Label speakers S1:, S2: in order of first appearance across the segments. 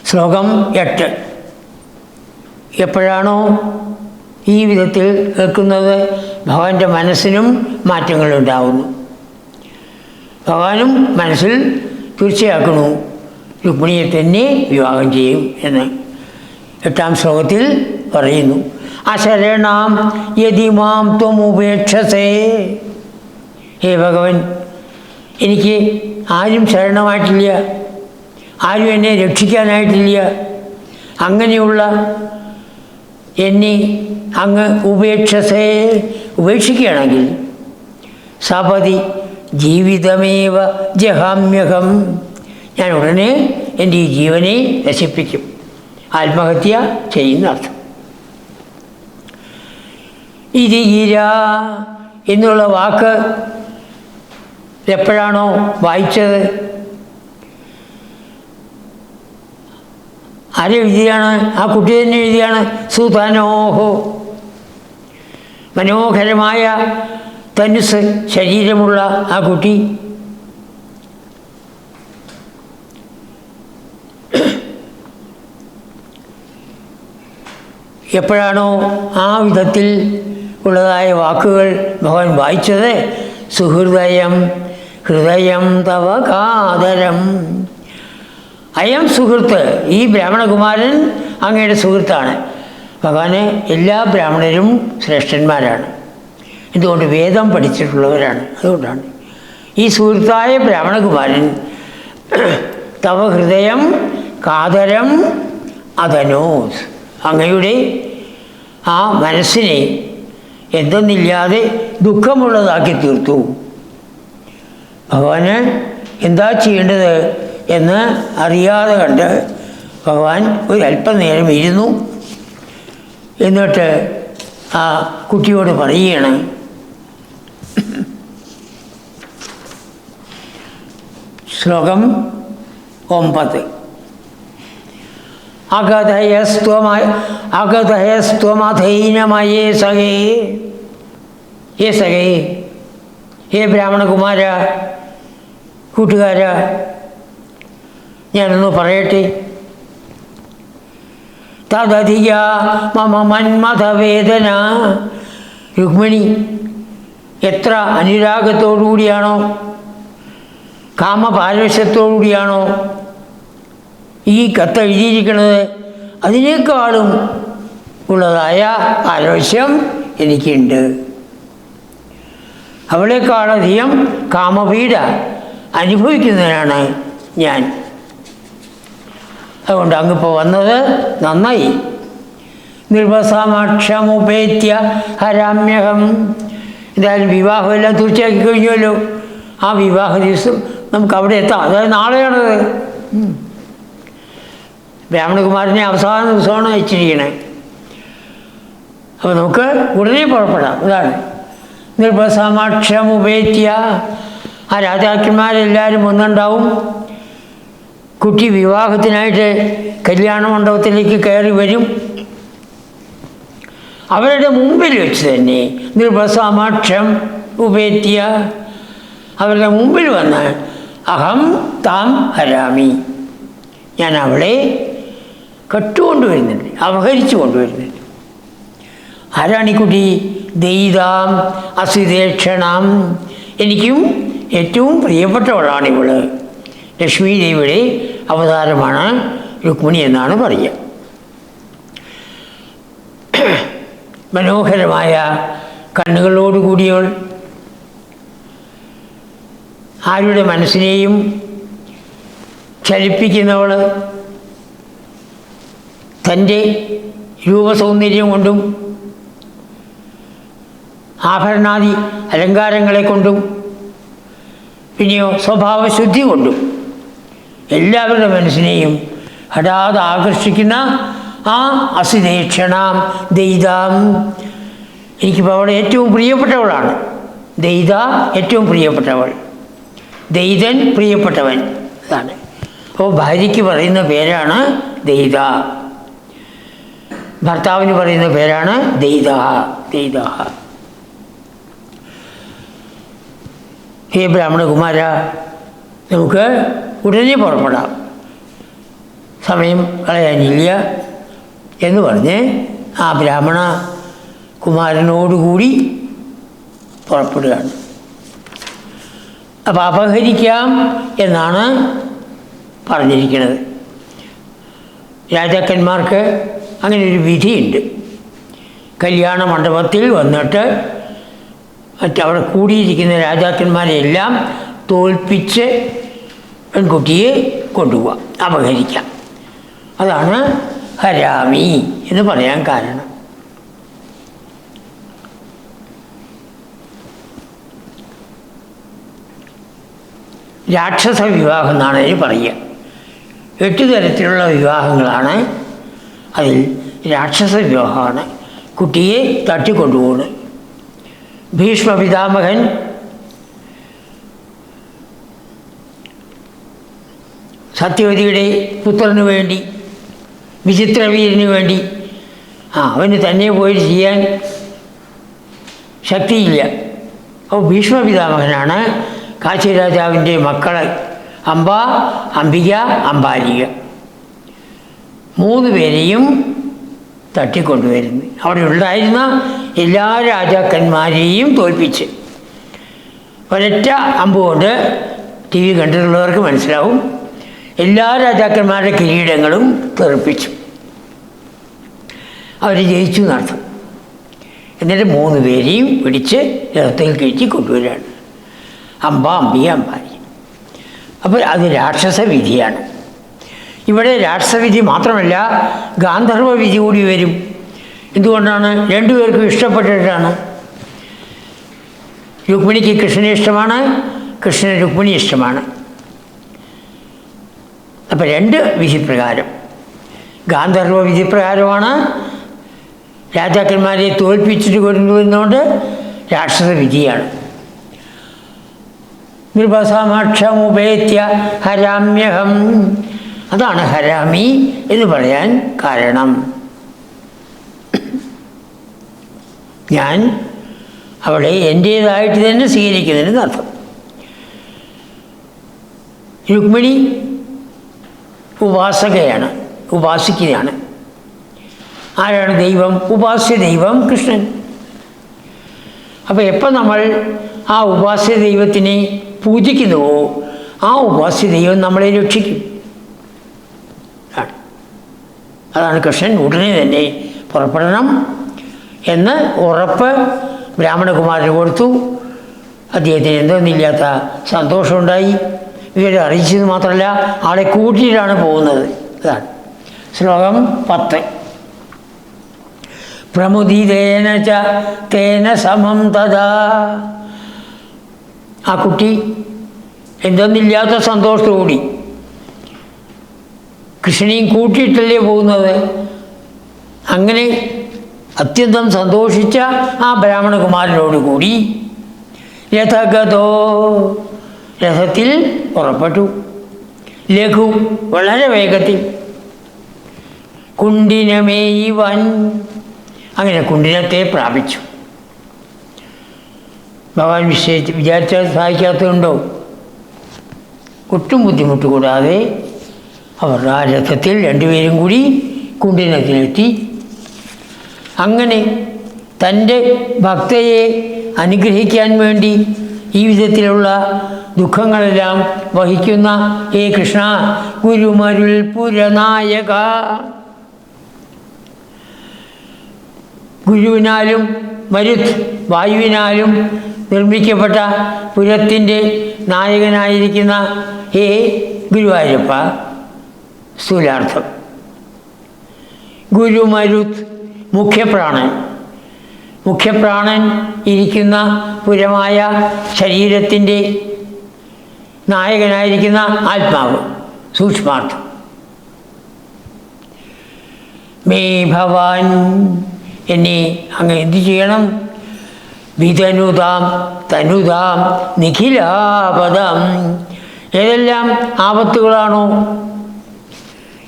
S1: ശ്ലോകം 8. എപ്പോഴാണോ ഈ വിധത്തിൽ കേൾക്കുന്നത് ഭഗവാന്റെ മനസ്സിനും മാറ്റങ്ങളുണ്ടാവുന്നു. ഭഗവാനും മനസ്സിൽ തീർച്ചയാക്കണു രുക്മിണിയെ തന്നെ വിവാഹം ചെയ്യും എന്ന് 8-ാം ശ്ലോകത്തിൽ പറയുന്നു. അശരണാം യതി മാം ത്വമുപേക്ഷസേ. ഹേ ഭഗവൻ, എനിക്ക് ആരും ശരണമായിട്ടില്ല, ആരും എന്നെ രക്ഷിക്കാനായിട്ടില്ല. അങ്ങനെയുള്ള എന്നെ അങ്ങ് ഉപേക്ഷിക്കുകയാണെങ്കിൽ സപതി ജീവിതമേവ ജഹാമ്യഹം, ഞാൻ ഉടനെ എൻ്റെ ഈ ജീവനെ നശിപ്പിക്കും, ആത്മഹത്യ ചെയ്യുന്ന അർത്ഥം. ഇത് ഗിര എന്നുള്ള വാക്ക് എപ്പോഴാണോ വായിച്ചത്, ആരെഴുതിയാണ്? ആ കുട്ടി തന്നെ എഴുതിയാണ്. സുതനോഹോ, മനോഹരമായ ധനുസ് ശരീരമുള്ള ആ കുട്ടി. എപ്പോഴാണോ ആ വിധത്തിൽ ഉള്ളതായ വാക്കുകൾ ഭഗവാൻ വായിച്ചത്, സുഹൃദയം ഹൃദയം തവ കാതരം. അയം സുഹൃത്ത്, ഈ ബ്രാഹ്മണകുമാരൻ അങ്ങയുടെ സുഹൃത്താണ്. ഭഗവാന് എല്ലാ ബ്രാഹ്മണരും ശ്രേഷ്ഠന്മാരാണ്. എന്തുകൊണ്ട്? വേദം പഠിച്ചിട്ടുള്ളവരാണ്. അതുകൊണ്ടാണ് ഈ സുഹൃത്തായ ബ്രാഹ്മണകുമാരൻ തവ ഹൃദയം കാതരം അതനോസ്, അങ്ങയുടെ ആ മനസ്സിനെ എന്തെന്നില്ലാതെ ദുഃഖമുള്ളതാക്കി തീർത്തു. ഭഗവാന് എന്താ ചെയ്യേണ്ടത് എന്ന് അറിയാതെ കണ്ട് ഭഗവാൻ ഒരല്പനേരം ഇരുന്നു. എന്നിട്ട് ആ കുട്ടിയോട് പറയുകയാണ്, ശ്ലോകം 9. അഗതയസ്ത്വമധൈനമയേ സഖേ. ഹേ സഖേ, ഹേ ബ്രാഹ്മണകുമാര, കൂട്ടുകാര, ഞാനൊന്ന് പറയട്ടെ. തദധിക മമ മന്മഥവേദന. രുക്മിണി എത്ര അനുരാഗത്തോടുകൂടിയാണോ, കാമപാരവശ്യത്തോടുകൂടിയാണോ ഈ കത്ത് എഴുതിയിരിക്കുന്നത്, അതിനേക്കാളും ഉള്ളതായ പാരവശ്യം എനിക്കുണ്ട്. അവളെക്കാളധികം കാമപീഡ അനുഭവിക്കുന്നതിനാണ് ഞാൻ. അതുകൊണ്ട് അങ്ങിപ്പോൾ വന്നത് നന്നായി. നിർവസമക്ഷമുപേത്യ ഹരാമ്യഹം. എന്തായാലും വിവാഹമെല്ലാം തീർച്ചയാക്കി കഴിഞ്ഞുവല്ലോ. ആ വിവാഹ ദിവസം നമുക്ക് അവിടെ എത്താം. അതായത് നാളെയാണത്. ബ്രാഹ്മണകുമാരനെ അവസാന ദിവസമാണ് അയച്ചിരിക്കണേ. അപ്പോൾ നമുക്ക് ഉടനെ പുറപ്പെടാം. അതാണ് നിർഭസമക്ഷമുപേത്യ. ആ രാജാക്കന്മാരെല്ലാവരും ഒന്നുണ്ടാവും. കുട്ടി വിവാഹത്തിനായിട്ട് കല്യാണ മണ്ഡപത്തിലേക്ക് കയറി വരും. അവരുടെ മുമ്പിൽ വെച്ച് തന്നെ നിർഭസമക്ഷം ഉപേത്യ, അവരുടെ മുമ്പിൽ വന്ന് അഹം താം ഹരാമി, ഞാൻ അവളെ കട്ടുകൊണ്ടുവരുന്നുണ്ട്, അപഹരിച്ചു കൊണ്ടുവരുന്നുണ്ട്. ആരാണീ കുട്ടി? ദയിതാം അസിതേക്ഷണം. എനിക്കും ഏറ്റവും പ്രിയപ്പെട്ടവളാണിവള്. ലക്ഷ്മി ദേവിയുടെ അവതാരമാണ് രുക്മിണി എന്നാണ് പറയുക. മനോഹരമായ കണ്ണുകളോടുകൂടിയവൾ, ആരുടെ മനസ്സിനെയും ചലിപ്പിക്കുന്നവൾ, തൻ്റെ രൂപസൗന്ദര്യം കൊണ്ടും ആഭരണാദി അലങ്കാരങ്ങളെ കൊണ്ടും പിന്നെയോ സ്വഭാവശുദ്ധി കൊണ്ടും എല്ലാവരുടെ മനസ്സിനെയും ഹഠാത് ആകർഷിക്കുന്ന ആ അസിതേക്ഷണാം ദയിതാം. എനിക്കിപ്പോൾ അവളെ ഏറ്റവും പ്രിയപ്പെട്ടവളാണ്. ദയിത ഏറ്റവും പ്രിയപ്പെട്ടവൾ, ദയിതൻ പ്രിയപ്പെട്ടവൻ. അതാണ്. അപ്പോൾ ഭാര്യയ്ക്ക് പറയുന്ന പേരാണ് ദയിത, ഭർത്താവിന് പറയുന്ന പേരാണ് ദയിത. ദയിത. ഹേ ബ്രാഹ്മണകുമാര, നമുക്ക് ഉടനെ പുറപ്പെടാം. സമയം കളയാനില്ല എന്ന് പറഞ്ഞ് ആ ബ്രാഹ്മണ കുമാരനോടുകൂടി പുറപ്പെടുകയാണ്. അപ്പോൾ അപഹരിക്കാം എന്നാണ് പറഞ്ഞിരിക്കുന്നത്. രാജാക്കന്മാർക്ക് അങ്ങനെ ഒരു വിധിയുണ്ട്. കല്യാണ മണ്ഡപത്തിൽ വന്നിട്ട് മറ്റവിടെ കൂടിയിരിക്കുന്ന രാജാക്കന്മാരെല്ലാം തോൽപ്പിച്ച് പെൺകുട്ടിയെ കൊണ്ടുപോകാം, അപഹരിക്കാം. അതാണ് ഹരാമി എന്ന് പറയാൻ കാരണം. രാക്ഷസ വിവാഹം എന്നാണ് അതിന് പറയുക. 8 തരത്തിലുള്ള വിവാഹങ്ങളാണ്. അതിൽ രാക്ഷസ വിവാഹമാണ് കുട്ടിയെ തട്ടിക്കൊണ്ടുപോകുന്നത്. ഭീഷ്മ പിതാമഹൻ സത്യവതിയുടെ പുത്രന് വേണ്ടി, വിചിത്രവീരന് വേണ്ടി, അവന് തന്നെ പോയി ചെയ്യാൻ ശക്തിയില്ല. അപ്പോൾ ഭീഷ്മ പിതാമഹനാണ് കാശി രാജാവിൻ്റെ മക്കളെ അംബ, അംബിക, അംബാലിക 3 പേരെയും തട്ടിക്കൊണ്ടുവരുന്നു. അവിടെ ഉണ്ടായിരുന്ന എല്ലാ രാജാക്കന്മാരെയും തോൽപ്പിച്ച് ഒരൊറ്റ അമ്പുകൊണ്ട് ടി വി കണ്ടിട്ടുള്ളവർക്ക് മനസ്സിലാവും, എല്ലാ രാജാക്കന്മാരുടെ കിരീടങ്ങളും തെറിപ്പിച്ചു. അവർ ജയിച്ചു നടത്തും. എന്നിട്ട് 3 പേരെയും പിടിച്ച് രഥത്തിൽ കയറ്റി കൊണ്ടുവരികയാണ്. അംബ, അംബിക, അംബാലി. അപ്പോൾ അത് രാക്ഷസ വിധിയാണ്. ഇവിടെ രാക്ഷസവിധി മാത്രമല്ല, ഗാന്ധർവ വിധി കൂടി വരും. എന്തുകൊണ്ടാണ്? 2 പേർക്കും ഇഷ്ടപ്പെട്ടിട്ടാണ്. രുക്മിണിക്ക് കൃഷ്ണനെ ഇഷ്ടമാണ്, കൃഷ്ണന് രുക്മിണി ഇഷ്ടമാണ്. അപ്പം 2 വിധിപ്രകാരം, ഗാന്ധർവ വിധിപ്രകാരമാണ് രാജാക്കന്മാരെ തോൽപ്പിച്ചിട്ട് കൊണ്ടുവരുന്നതുകൊണ്ട് രാക്ഷസ വിധിയാണ്. നൃപസമക്ഷമുപേത്യ ഹരാമ്യഹം, അതാണ് ഹരാമി എന്ന് പറയാൻ കാരണം. ഞാൻ അവളെ എൻ്റേതായിട്ട് തന്നെ സ്വീകരിക്കുന്നതിന് അർത്ഥം. രുക്മിണി ഉപാസകയാണ്, ഉപാസിക്കുകയാണ്. ആരാണ് ദൈവം? ഉപാസ്യ ദൈവം കൃഷ്ണൻ. അപ്പോൾ എപ്പോൾ നമ്മൾ ആ ഉപാസ്യ ദൈവത്തിനെ പൂജിക്കുന്നുവോ ആ ഉപാസ്യ ദൈവം നമ്മളെ രക്ഷിക്കും. അതാണ് കൃഷ്ണൻ ഉടനെ തന്നെ പുറപ്പെടണം എന്ന് ഉറപ്പ് ബ്രാഹ്മണകുമാരന് കൊടുത്തു. അദ്ദേഹത്തിന് എന്തൊന്നില്ലാത്ത സന്തോഷമുണ്ടായി. ഇവരെ അറിയിച്ചത് മാത്രമല്ല, ആളെ കൂട്ടിയിട്ടാണ് പോകുന്നത്. അതാണ് ശ്ലോകം 10. പ്രമുദിതേന ച തേന സമം തഥാ. ആ കുട്ടി എന്തൊന്നില്ലാത്ത സന്തോഷത്തോടുകൂടി കൃഷ്ണനെയും കൂട്ടിയിട്ടല്ലേ പോകുന്നത്. അങ്ങനെ അത്യന്തം സന്തോഷിച്ച ആ ബ്രാഹ്മണകുമാരനോടുകൂടി രഥഗതോ, രഥത്തിൽ പുറപ്പെട്ടു. ലഘു, വളരെ വേഗത്തിൽ. കുണ്ടിനമേയിവൻ, അങ്ങനെ കുണ്ടിനത്തെ പ്രാപിച്ചു. ഭഗവാൻ വിചാരിച്ചാൽ സഹായിക്കാത്തതുണ്ടോ? ഒട്ടും ബുദ്ധിമുട്ട് കൂടാതെ അവർ ആ രഥത്തിൽ 2 പേരും കൂടി കുണ്ടിനത്തിലെത്തി. അങ്ങനെ തൻ്റെ ഭക്തയെ അനുഗ്രഹിക്കാൻ വേണ്ടി ഈ വിധത്തിലുള്ള ദുഃഖങ്ങളെല്ലാം വഹിക്കുന്ന ഹേ കൃഷ്ണ, ഗുരുമരുൾ പുരനായക, ഗുരുവിനാലും മരുത് വായുവിനാലും നിർമ്മിക്കപ്പെട്ട പുരത്തിൻ്റെ നായകനായിരിക്കുന്ന ഹേ ഗുരുവായൂരപ്പ. സ്ഥൂലാർത്ഥം. ഗുരുമരുത് മുഖ്യപ്രാണൻ, മുഖ്യപ്രാണൻ ഇരിക്കുന്ന പുരമായ ശരീരത്തിൻ്റെ നായകനായിരിക്കുന്ന ആത്മാവ്, സൂക്ഷ്മാർത്ഥം. മേ ഭവാൻ, എന്നെ അങ്ങ് എന്ത് ചെയ്യണം? വിതനുതാം തനുതാം നിഖിലാപദം. ഏതെല്ലാം ആപത്തുകളാണോ,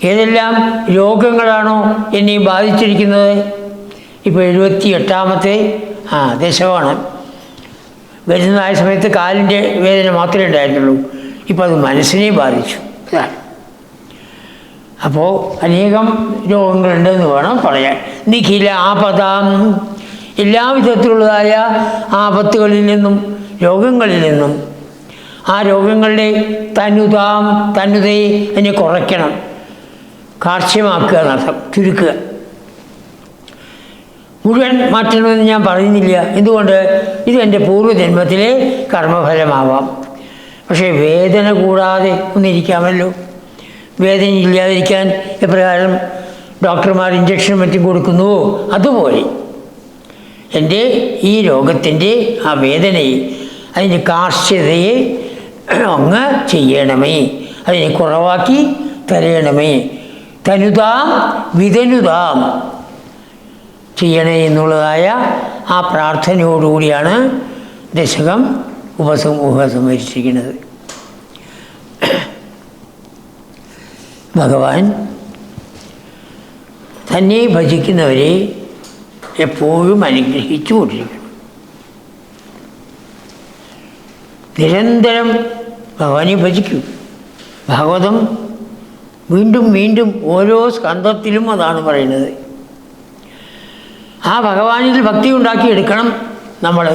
S1: ഏതെല്ലാം രോഗങ്ങളാണോ എന്നെ ബാധിച്ചിരിക്കുന്നത്. ഇപ്പോൾ 78ാമത്തെ ദശമാണ്. വരുന്നതായ സമയത്ത് കാലിൻ്റെ വേദന മാത്രമേ ഉണ്ടായിരുന്നുള്ളൂ. ഇപ്പോൾ അത് മനസ്സിനെ ബാധിച്ചു. അപ്പോൾ അനേകം രോഗങ്ങളുണ്ടെന്ന് വേണം പറയാൻ. നിഖില ആപദാം, എല്ലാവിധത്തിലുള്ളതായ ആപത്തുകളിൽ നിന്നും രോഗങ്ങളിൽ നിന്നും, ആ രോഗങ്ങളുടെ തനുതാം, തനുതയെ അതിനെ കുറയ്ക്കണം, കാർശ്യമാക്കുക എന്നർത്ഥം, ചുരുക്കുക. മുഴുവൻ മാറ്റണമെന്ന് ഞാൻ പറയുന്നില്ല. എന്തുകൊണ്ട്? ഇത് എൻ്റെ പൂർവ്വജന്മത്തിലെ കർമ്മഫലമാവാം. പക്ഷേ വേദന കൂടാതെ ഒന്നിരിക്കാമല്ലോ. വേദന ഇല്ലാതിരിക്കാൻ എപ്രകാരം ഡോക്ടർമാർ ഇഞ്ചക്ഷനും മറ്റും കൊടുക്കുന്നുവോ അതുപോലെ എൻ്റെ ഈ രോഗത്തിൻ്റെ ആ വേദനയെ, അതിൻ്റെ കാർശ്യതയെ അങ്ങ് ചെയ്യണമേ, അതിനെ കുറവാക്കി തരയണമേ. തനുതാം വിതനുതാം ചെയ്യണേ എന്നുള്ളതായ ആ പ്രാർത്ഥനയോടുകൂടിയാണ് ദശകം ഉപസംഹരിച്ചിരിക്കുന്നത്. ഭഗവാൻ തന്നെ ഭജിക്കുന്നവരെ എപ്പോഴും അനുഗ്രഹിച്ചു കൊണ്ടിരിക്കണം. നിരന്തരം ഭഗവാനെ ഭജിക്കൂ. ഭാഗവതം വീണ്ടും വീണ്ടും ഓരോ സ്കന്ധത്തിലും അതാണ് പറയുന്നത്. ആ ഭഗവാനിൽ ഭക്തി ഉണ്ടാക്കിയെടുക്കണം നമ്മൾ.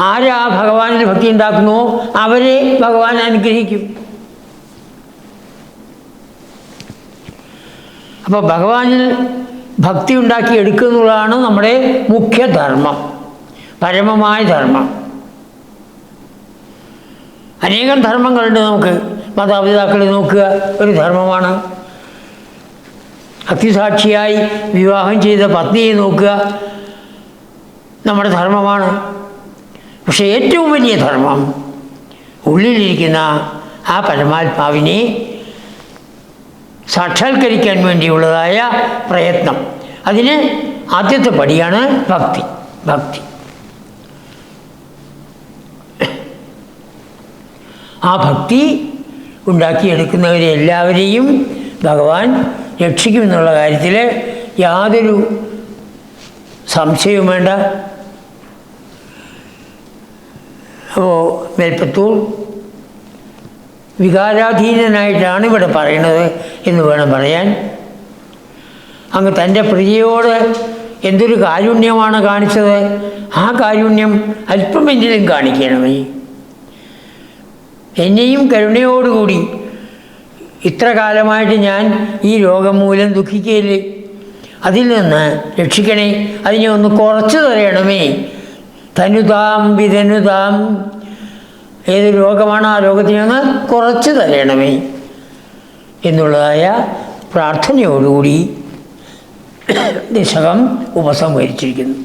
S1: ആരാ ഭഗവാനിൽ ഭക്തി ഉണ്ടാക്കുന്നുവോ അവരെ ഭഗവാൻ അനുഗ്രഹിക്കും. അപ്പോൾ ഭഗവാനിൽ ഭക്തി ഉണ്ടാക്കിയെടുക്കുന്നുള്ളതാണ് നമ്മുടെ മുഖ്യധർമ്മം, പരമമായ ധർമ്മം. അനേകം ധർമ്മങ്ങളുണ്ട് നമുക്ക്. മാതാപിതാക്കളെ നോക്കുക ഒരു ധർമ്മമാണ്. അഗ്നിസാക്ഷിയായി വിവാഹം ചെയ്ത പത്നിയെ നോക്കുക നമ്മുടെ ധർമ്മമാണ്. പക്ഷേ ഏറ്റവും വലിയ ധർമ്മം ഉള്ളിലിരിക്കുന്ന ആ പരമാത്മാവിനെ സാക്ഷാത്കരിക്കാൻ വേണ്ടിയുള്ളതായ പ്രയത്നം. അതിന് ആദ്യത്തെ പടിയാണ് ഭക്തി. ഭക്തി ആ ഭക്തി ഉണ്ടാക്കിയെടുക്കുന്നവരെ എല്ലാവരെയും ഭഗവാൻ രക്ഷിക്കുമെന്നുള്ള കാര്യത്തിൽ യാതൊരു സംശയവും വേണ്ട. അപ്പോൾ മേൽപ്പത്തൂർ വികാരാധീനനായിട്ടാണ് ഇവിടെ പറയുന്നത് എന്ന് വേണം പറയാൻ. അങ്ങ് തൻ്റെ പ്രിയയോട് എന്തൊരു കാരുണ്യമാണ് കാണിച്ചത്. ആ കാരുണ്യം അല്പമെങ്കിലും കാണിക്കണമേ. എന്നെയും കരുണയോടുകൂടി ഇത്ര കാലമായിട്ട് ഞാൻ ഈ രോഗം മൂലം ദുഃഖിക്കുകയില്ലേ, അതിൽ നിന്ന് രക്ഷിക്കണേ, അതിനെ ഒന്ന് കുറച്ച് തരയണമേ. തനുതാം വിതനുതാം, ഏത് രോഗമാണ് ആ രോഗത്തിനെ ഒന്ന് കുറച്ച് തരയണമേ എന്നുള്ളതായ പ്രാർത്ഥനയോടുകൂടി ദശകം ഉപസംഹരിച്ചിരിക്കുന്നു.